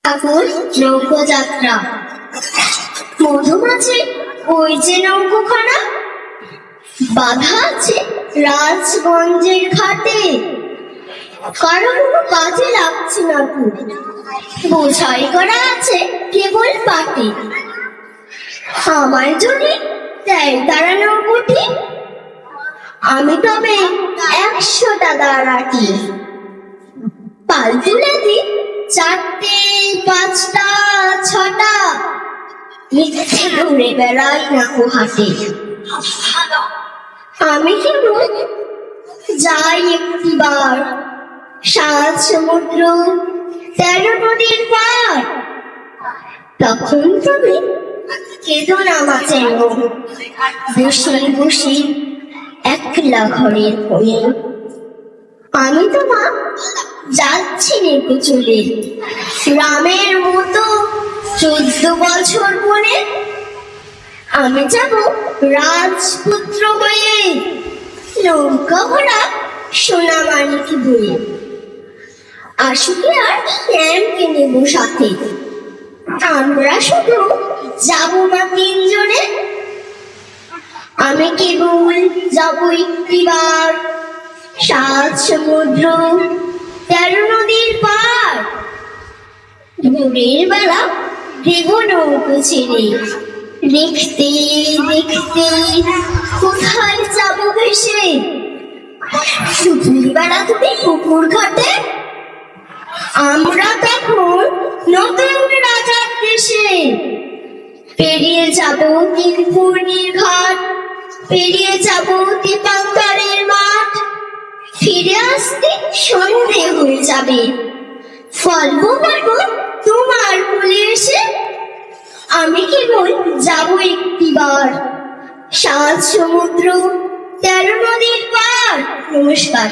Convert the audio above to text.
ঠাকুর নৌকোযাত্রা। মধুমাছি ওই যে নৌকোখানা বাঁধা আছে রাজগঞ্জের ঘাটে। কারো কোনো কাজে লাগছে না তো, বোঝাই করা আছে কেবল পাটে। আমার জন্য দেয় তারা নৌকোটি, আমি তবে 100 টাকা রাখি। পাল তুলে দিই 4টে 5টা 6টা, মিথ্যে ঘুরে বেড়াই না হাটে। আমি কেবল যাই একটিবার 7 সমুদ্র 13 নদীর পার, তখন তুমি কেঁদো না মাছের মন, বসে বসে একলা ঘরের কোণে। আমি তোমার যাচ্ছি নেকো চলে, রামের মতো 14 বছর পরে। আমি যাব রাজপুত্র হয়ে, নৌকা ভরা সোনা মানিক বয়ে। আসলে আর শ্যামকে নেব সাথে, আমরা শুধু যাব না 3 জনে। আমি কেবল যাব একটিবার 7 সমুদ্র 13 নদীর পার। ভোরের বেলা দেব নৌকো ছেড়ে, দেখতে দেখতে কোথায় যাব ভেসে। দুপুর বেলা তুমি পুকুর ঘাটে, আমরা তখন নতুন রাজার দেশে। পেরিয়ে যাব তিনপূর্ণির ঘাট, পেরিয়ে যাব দীপাঙ্করের মাঠ। ফিরে আসতে সন্ধে হয়ে যাবে, ফলবো পারবো তোমার কোলে এসে। আমি কেবল যাব একটিবার 7 সমুদ্র 13 নদীর পার। নমস্কার।